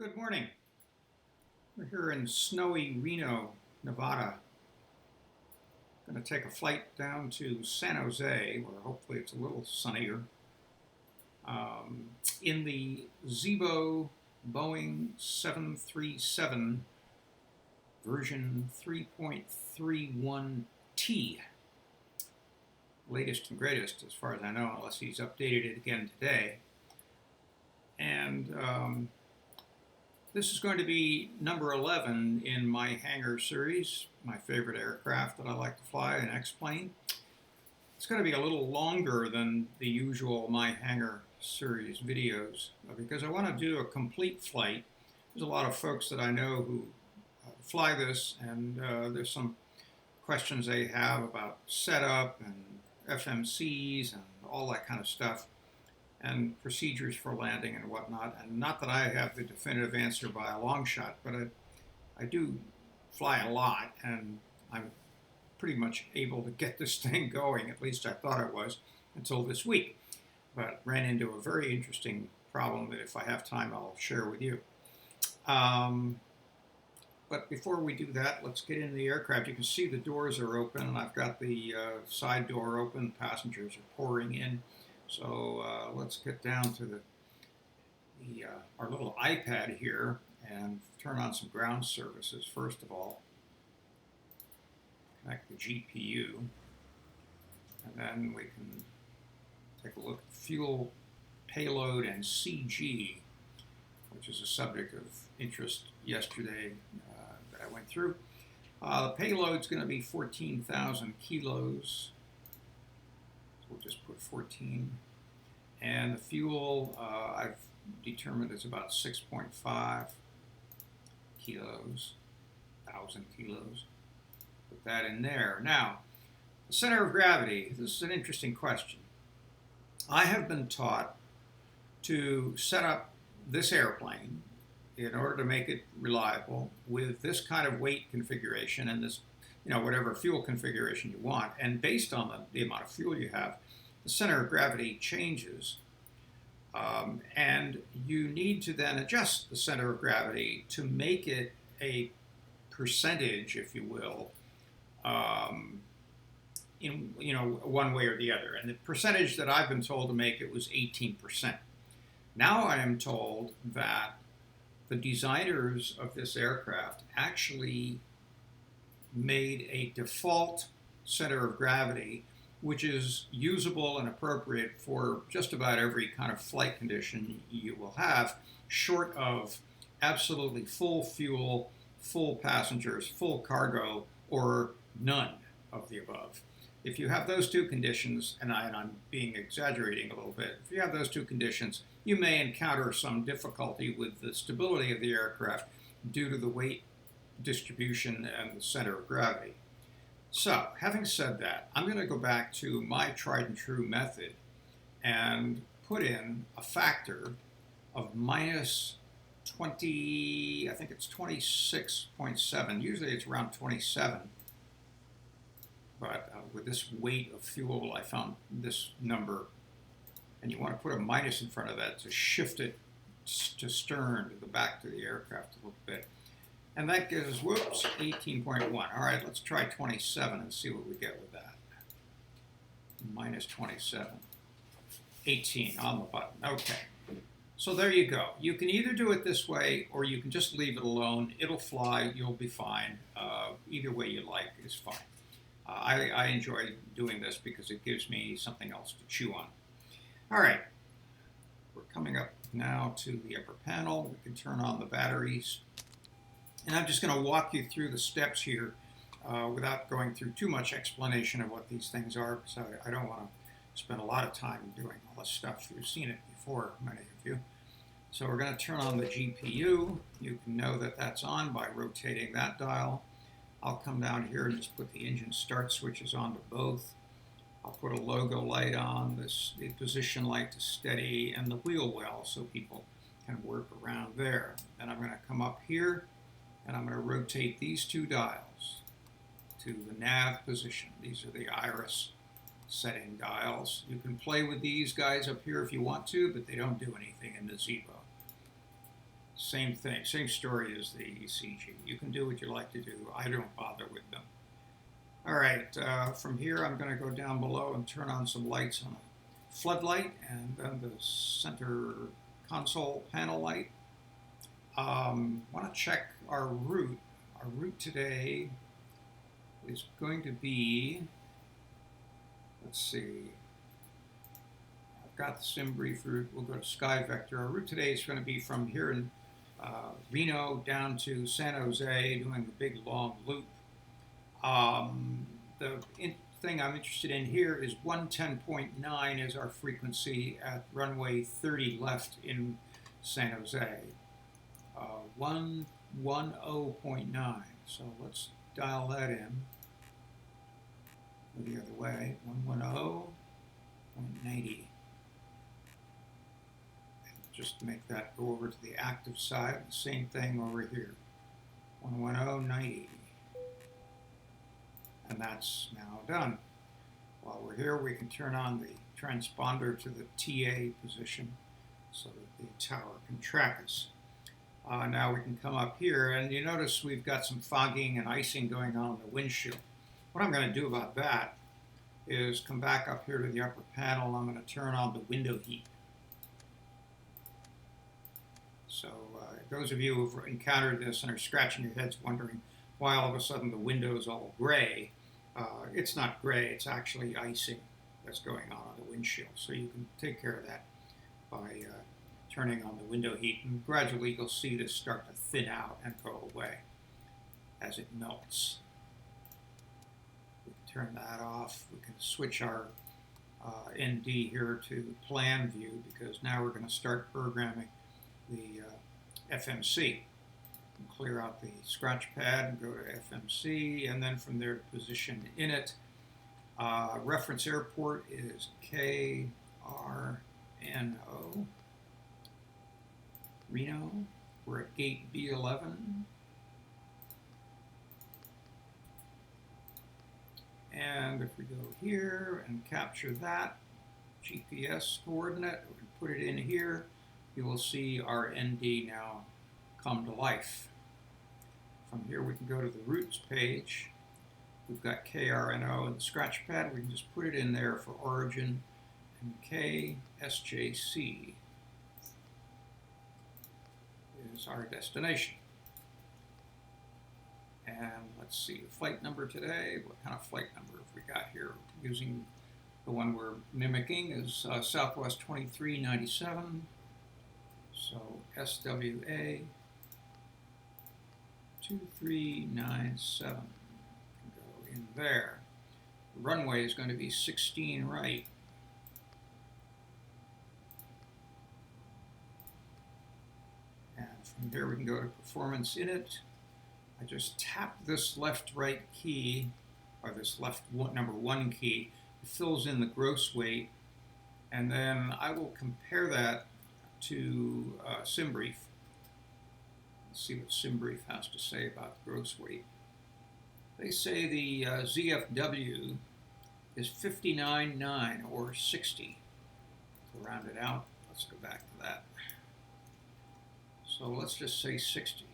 Good morning. We're here in snowy Reno, Nevada. Going to take a flight down to San Jose, where hopefully it's a little sunnier, in the Zibo Boeing 737 version 3.31T. Latest and greatest, as far as I know, unless he's updated it again today. And this is going to be number 11 in my Hangar series, my favorite aircraft that I like to fly, an X-plane. It's going to be a little longer than the usual my Hangar series videos because I want to do a complete flight. There's a lot of folks that I know who fly this, and there's some questions they have about setup and FMCs and all that kind of stuff, and procedures for landing and whatnot. And not that I have the definitive answer by a long shot, but I do fly a lot, and I'm pretty much able to get this thing going. At least I thought I was until this week, but ran into a very interesting problem that if I have time I'll share with you. But before we do that, let's get into the aircraft. You can see the doors are open, and I've got the side door open. Passengers are pouring in. So let's get down to our little iPad here and turn on some ground services. First of all, connect the GPU, and then we can take a look at fuel, payload, and CG, which is a subject of interest yesterday that I went through. The payload's going to be 14,000 kilos. We'll just put 14. And the fuel, I've determined is about 6.5 kilos, 1,000 kilos. Put that in there. Now, the center of gravity, this is an interesting question. I have been taught to set up this airplane in order to make it reliable with this kind of weight configuration and this, whatever fuel configuration you want. And based on the amount of fuel you have, the center of gravity changes. And you need to then adjust the center of gravity to make it a percentage, if you will, in one way or the other. And the percentage that I've been told to make it was 18%. Now I am told that the designers of this aircraft actually made a default center of gravity which is usable and appropriate for just about every kind of flight condition you will have, short of absolutely full fuel, full passengers, full cargo, or none of the above. If you have those two conditions, and I'm exaggerating a little bit, if you have those two conditions, you may encounter some difficulty with the stability of the aircraft due to the weight distribution and the center of gravity. So, having said that, I'm going to go back to my tried and true method and put in a factor of minus 20, I think it's 26.7. Usually it's around 27. But with this weight of fuel, I found this number. And you want to put a minus in front of that to shift it to stern, to the back to the aircraft a little bit. And that gives, 18.1. All right, let's try 27 and see what we get with that. Minus 27. 18 on the button. Okay. So there you go. You can either do it this way, or you can just leave it alone. It'll fly. You'll be fine. Either way you like is fine. I enjoy doing this because it gives me something else to chew on. All right. We're coming up now to the upper panel. We can turn on the batteries. And I'm just going to walk you through the steps here without going through too much explanation of what these things are, because I don't want to spend a lot of time doing all this stuff. You've seen it before, many of you. So we're going to turn on the GPU. You can know that that's on by rotating that dial. I'll come down here and just put the engine start switches on to both. I'll put a logo light on, the position light to steady, and the wheel well so people can work around there. Then I'm going to come up here, and I'm going to rotate these two dials to the nav position. These are the iris setting dials. You can play with these guys up here if you want to, but they don't do anything in the Zibo. Same thing, same story as the ECG. You can do what you like to do. I don't bother with them. All right, from here I'm going to go down below and turn on some lights on a floodlight and then the center console panel light. Want to check our route. Our route today is going to be, let's see, I've got the SimBrief route. We'll go to Sky Vector. Our route today is going to be from here in Reno down to San Jose, doing the big long loop. The thing I'm interested in here is 110.9 is our frequency at runway 30 left in San Jose. 110.9. So let's dial that in. Go the other way. 110.90. Just to make that go over to the active side. The same thing over here. 110.90. And that's now done. While we're here, we can turn on the transponder to the TA position so that the tower can track us. Now we can come up here, and you notice we've got some fogging and icing going on in the windshield. What I'm going to do about that is come back up here to the upper panel, and I'm going to turn on the window heat. So those of you who've encountered this and are scratching your heads wondering why all of a sudden the window is all gray, it's not gray, it's actually icing that's going on the windshield. So you can take care of that by turning on the window heat, and gradually you'll see this start to thin out and go away as it melts. We can turn that off. We can switch our ND here to plan view, because now we're going to start programming the FMC. Clear out the scratch pad and go to FMC, and then from there position in it. Reference airport is KRNO, Reno. We're at gate B11. And if we go here and capture that GPS coordinate, we can put it in here, you will see our ND now come to life. From here we can go to the routes page. We've got KRNO in the scratch pad. We can just put it in there for origin, and KSJC is our destination. And let's see, the flight number today. What kind of flight number have we got here? Using the one we're mimicking is Southwest 2397. So SWA 2397 can go in there. The runway is going to be 16 right. And from there we can go to performance in it. I just tap this left-right key, or this number 1 key. It fills in the gross weight, and then I will compare that to SimBrief. Let's see what SimBrief has to say about gross weight. They say the ZFW is 59.9 or 60. To round it out, let's go back to that. So let's just say 60.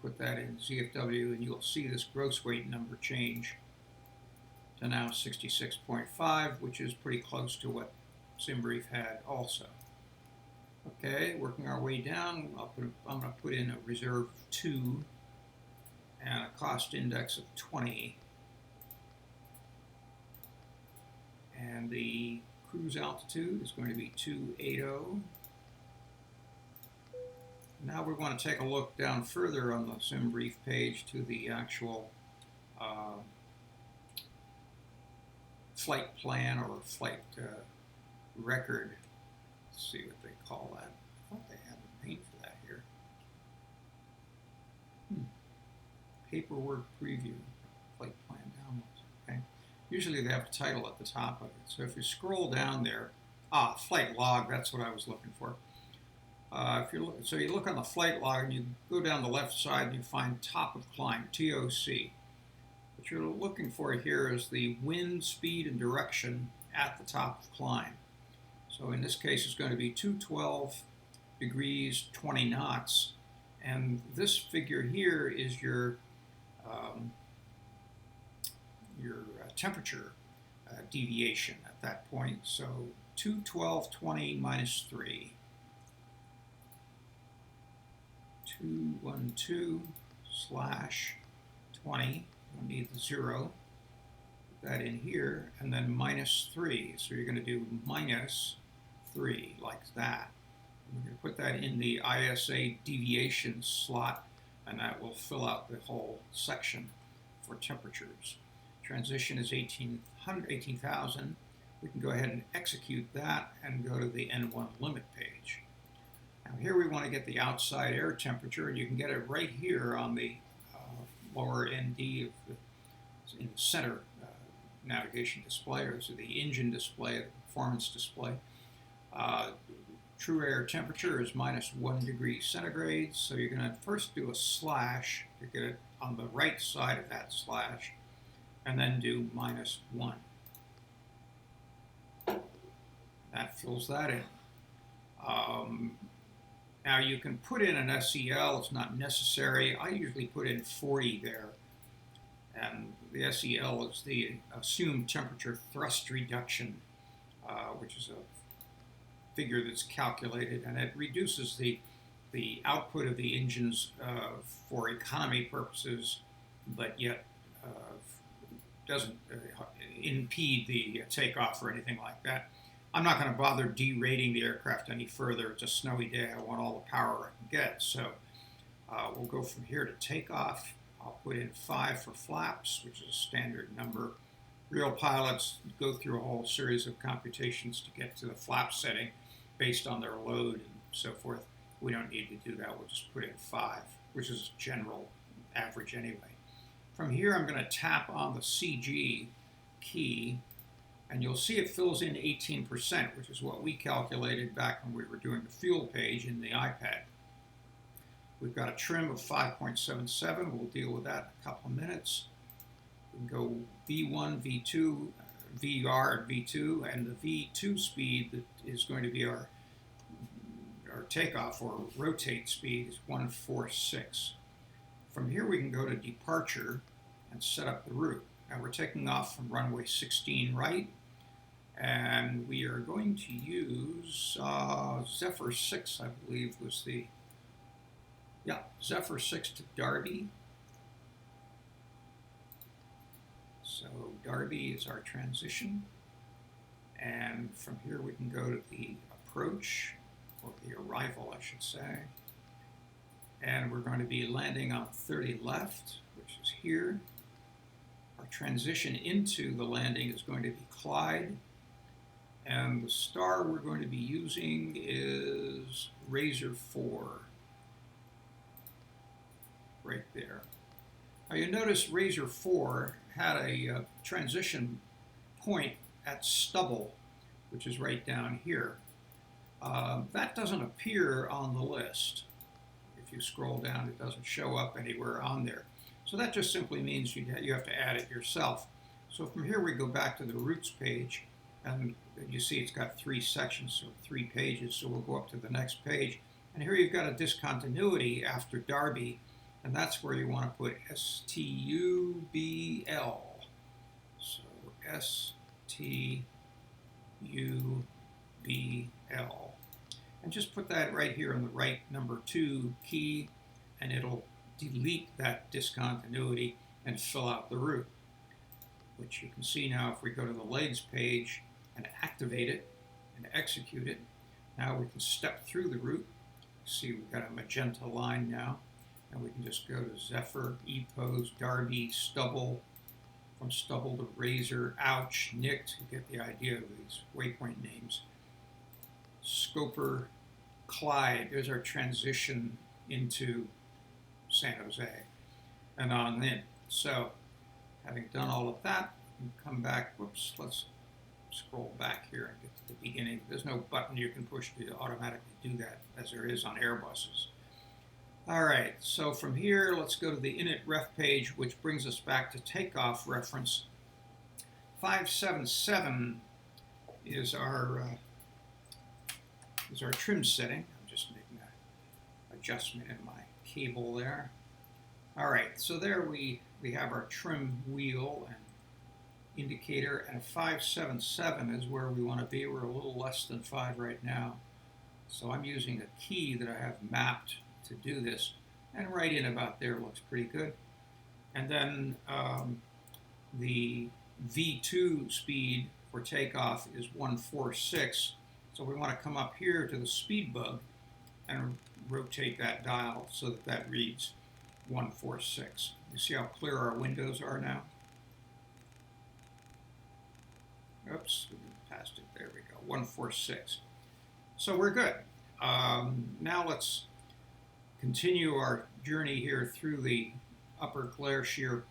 Put that in ZFW, and you'll see this gross weight number change to now 66.5, which is pretty close to what SimBrief had also. Okay, working our way down, I'm going to put in a reserve 2 and a cost index of 20. And the cruise altitude is going to be 280. Now we want to take a look down further on the SimBrief page to the actual flight plan or flight record. Let's see what they call that. I thought they had a name for that here. Paperwork preview, flight plan downloads. Okay. Usually they have a title at the top of it. So if you scroll down there, flight log, that's what I was looking for. So you look on the flight log and you go down the left side and you find top of climb, TOC. What you're looking for here is the wind, speed, and direction at the top of climb. So in this case it's going to be 212 degrees, 20 knots. And this figure here is your temperature deviation at that point. So 212.20 minus 3. 212/20. You'll need the 0. Put that in here, and then minus 3. So you're going to do minus 3, like that. We're going to put that in the ISA deviation slot, and that will fill out the whole section for temperatures. Transition is 18,000. We can go ahead and execute that and go to the N1 limit page. Now here we want to get the outside air temperature, and you can get it right here on the lower ND of in the center navigation display, or so the engine display, the performance display. True air temperature is minus 1 degree centigrade, so you're going to first do a slash to get it on the right side of that slash, and then do minus 1. That fills that in. Now you can put in an SEL, it's not necessary. I usually put in 40 there. And the SEL is the assumed temperature thrust reduction, which is a figure that's calculated, and it reduces the output of the engines for economy purposes, but yet doesn't impede the takeoff or anything like that. I'm not going to bother derating the aircraft any further. It's a snowy day. I want all the power I can get. So we'll go from here to takeoff. I'll put in 5 for flaps, which is a standard number. Real pilots go through a whole series of computations to get to the flap setting based on their load and so forth. We don't need to do that. We'll just put in 5, which is general average anyway. From here, I'm going to tap on the CG key, and you'll see it fills in 18%, which is what we calculated back when we were doing the fuel page in the iPad. We've got a trim of 5.77. We'll deal with that in a couple of minutes. We can go V1, V2, VR, and V2, and the V2 speed that is going to be our takeoff or rotate speed is 146. From here, we can go to departure and set up the route. Now we're taking off from runway 16 right, and we are going to use Zephyr 6, I believe was the, Zephyr 6 to Derby. So Derby is our transition, and from here we can go to the approach, or the arrival I should say, and we're going to be landing on 30 left, which is here. Our transition into the landing is going to be Clyde, and the star we're going to be using is Razor 4, right there. Now you notice Razor 4 had a transition point at stubble, which is right down here. That doesn't appear on the list. If you scroll down, it doesn't show up anywhere on there. So that just simply means you have to add it yourself. So from here we go back to the routes page, and you see it's got 3 sections, so 3 pages. So we'll go up to the next page, and here you've got a discontinuity after Derby, and that's where you want to put STUBL. So STUBL. And just put that right here on the right number 2 key, and it'll delete that discontinuity and fill out the route, which you can see now if we go to the legs page and activate it and execute it. Now we can step through the route. See, we've got a magenta line now, and we can just go to Zephyr, E-pose, Derby, stubble, from stubble to Razor, ouch, nicked. You get the idea of these waypoint names. Scoper, Clyde, there's our transition into San Jose and on in. So having done all of that, we can come back, whoops, let's scroll back here and get to the beginning. There's no button you can push to automatically do that as there is on Airbuses. All right, so from here, let's go to the init ref page, which brings us back to takeoff reference. 577 is our trim setting. I'm just making adjustment in my cable there. All right, so there we have our trim wheel and indicator, and a 577 is where we want to be. We're a little less than 5 right now. So I'm using a key that I have mapped to do this, and right in about there looks pretty good. And then the V2 speed for takeoff is 146. So we want to come up here to the speed bug and rotate that dial so that that reads 146. You see how clear our windows are now? Oops, we passed it. There we go. 146. So we're good. Now let's continue our journey here through the upper glare shield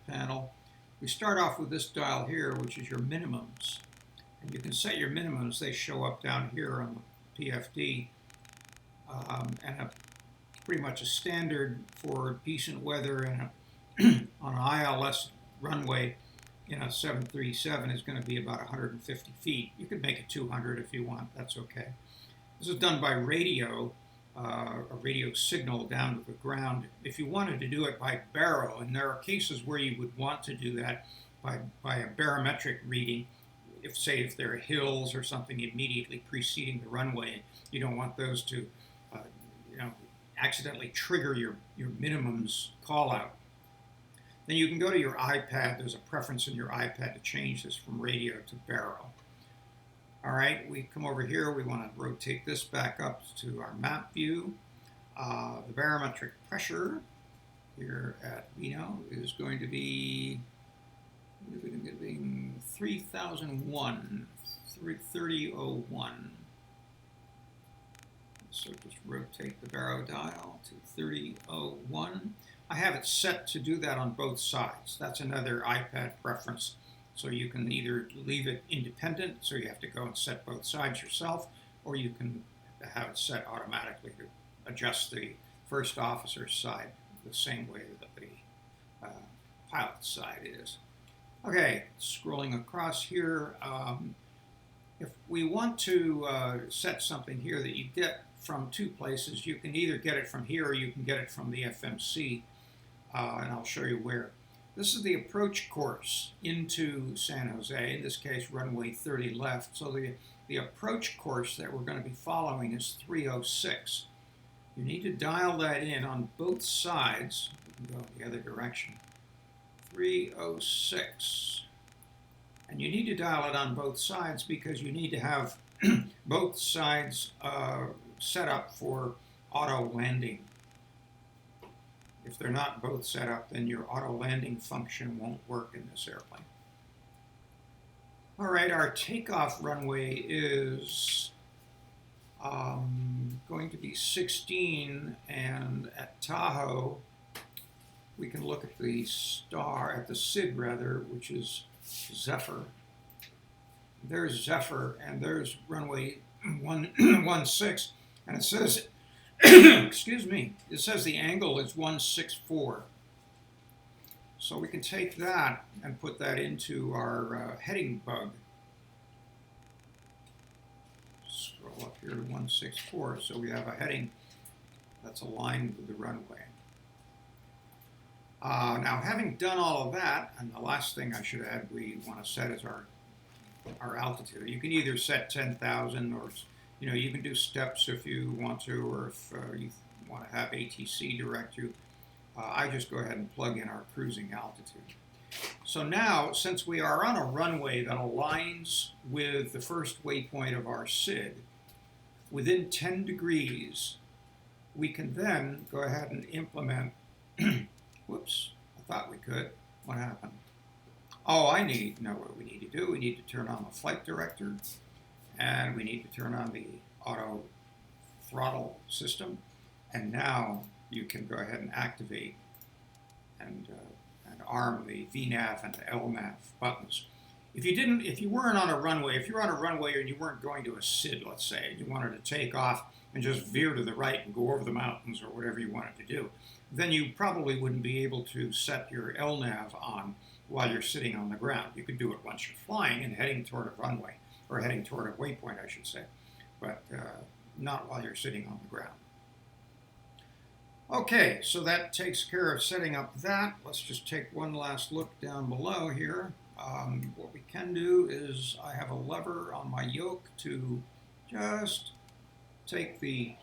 panel. We start off with this dial here, which is your minimums. And you can set your minimums. They show up down here on the PFD. And pretty much a standard for decent weather and on an ILS runway in a 737 is going to be about 150 feet. You can make it 200 if you want. That's okay. This is done by radio, a radio signal down to the ground. If you wanted to do it by baro, and there are cases where you would want to do that by a barometric reading, if there are hills or something immediately preceding the runway, you don't want those to accidentally trigger your minimums call out. Then you can go to your iPad. There's a preference in your iPad to change this from radio to baro. All right, we come over here. We want to rotate this back up to our map view. The barometric pressure here at Reno is going to be 3001. So just rotate the baro dial to 3001. I have it set to do that on both sides. That's another iPad preference. So you can either leave it independent, so you have to go and set both sides yourself, or you can have it set automatically to adjust the first officer's side the same way that the pilot's side is. Okay, scrolling across here. If we want to set something here that you get from two places, you can either get it from here or you can get it from the FMC, and I'll show you where. This is the approach course into San Jose, in this case runway 30 left. So the approach course that we're going to be following is 306. You need to dial that in on both sides. We can go the other direction. 306. And you need to dial it on both sides because you need to have both sides set up for auto landing. If they're not both set up, then your auto landing function won't work in this airplane. All right, our takeoff runway is going to be 16, and at Tahoe, we can look at the SID rather, which is Zephyr. There's Zephyr, and there's runway 16, and it says, excuse me, it says the angle is 164. So we can take that and put that into our heading bug. Scroll up here to 164, so we have a heading that's aligned with the runway. Now, having done all of that, and the last thing I should add we want to set is our altitude. You can either set 10,000 or you can do steps if you want to, or if you want to have ATC direct you. I just go ahead and plug in our cruising altitude. So now, since we are on a runway that aligns with the first waypoint of our SID, within 10 degrees, we can then go ahead and implement, whoops, I thought we could. What happened? Oh, I know what we need to do. We need to turn on the flight director, and we need to turn on the auto throttle system. And now you can go ahead and activate and arm the VNAV and the LNAV buttons. If you weren't on a runway, if you're on a runway and you weren't going to a SID, let's say, and you wanted to take off and just veer to the right and go over the mountains or whatever you wanted to do, then you probably wouldn't be able to set your LNAV on while you're sitting on the ground. You could do it once you're flying and heading toward a runway, or heading toward a waypoint, I should say, but not while you're sitting on the ground. Okay, so that takes care of setting up that. Let's just take one last look down below here. What we can do is I have a lever on my yoke to just take the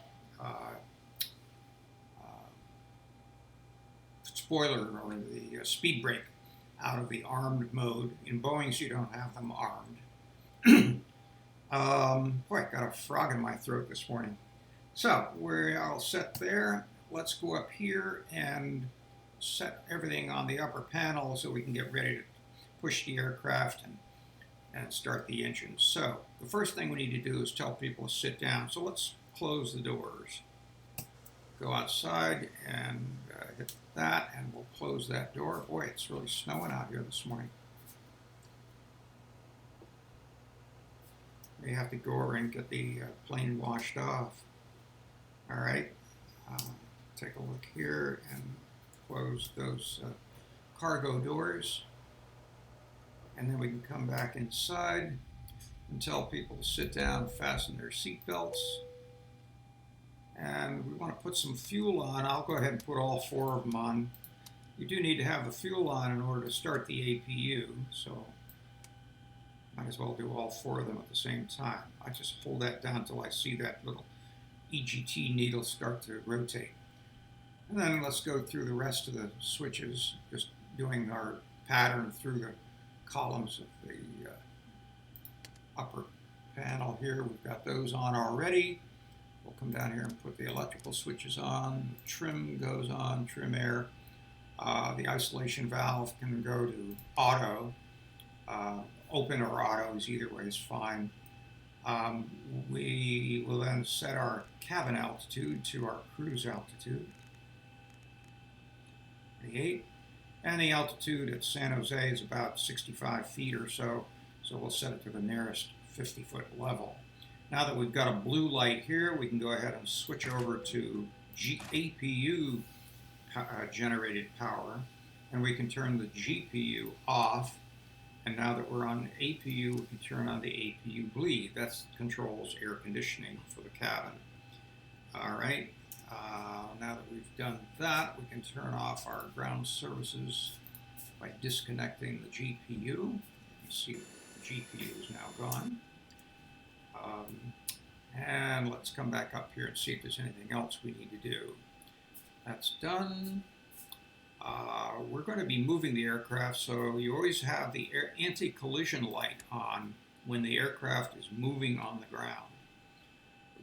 spoiler or the speed brake out of the armed mode. In Boeings, you don't have them armed. Boy, I got a frog in my throat this morning. So we're all set there. Let's go up here and set everything on the upper panel so we can get ready to push the aircraft and start the engines. So the first thing we need to do is tell people to sit down. So let's close the doors. Go outside and hit that, and we'll close that door. Boy, it's really snowing out here this morning. We have to go over and get the plane washed off. All right, take a look here and close those cargo doors. And then we can come back inside and tell people to sit down, fasten their seat belts. And we want to put some fuel on. I'll go ahead and put all 4 of them on. You do need to have the fuel on in order to start the APU, so might as well do all 4 of them at the same time. I just hold that down until I see that little EGT needle start to rotate. And then let's go through the rest of the switches, just doing our pattern through the columns of the upper panel here. We've got those on already. We'll come down here and put the electrical switches on. The trim goes on, trim air. The isolation valve can go to auto. Open or auto is either way is fine. We will then set our cabin altitude to our cruise altitude, 38. And the altitude at San Jose is about 65 feet or so, so we'll set it to the nearest 50-foot level. Now that we've got a blue light here, we can go ahead and switch over to APU generated power, and we can turn the GPU off. And now that we're on APU, we can turn on the APU bleed. That controls air conditioning for the cabin. All right, now that we've done that, we can turn off our ground services by disconnecting the GPU. You can see the GPU is now gone. And let's come back up here and see if there's anything else we need to do. That's done. We're going to be moving the aircraft, so you always have the anti-collision light on when the aircraft is moving on the ground.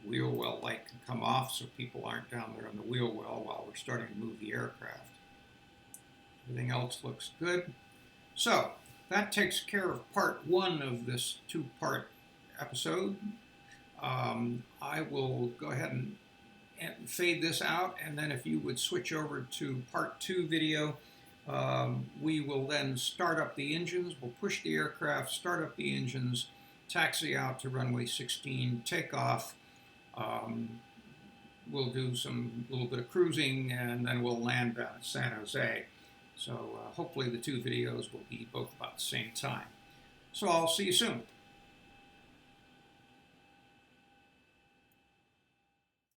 The wheel well light can come off so people aren't down there on the wheel well while we're starting to move the aircraft. Everything else looks good. So that takes care of part 1 of this 2-part episode. I will go ahead and fade this out, and then if you would switch over to part 2 video, we will then start up the engines. We'll push the aircraft, start up the engines, taxi out to runway 16, take off. We'll do some little bit of cruising, and then we'll land down at San Jose. So hopefully the 2 videos will be both about the same time. So I'll see you soon.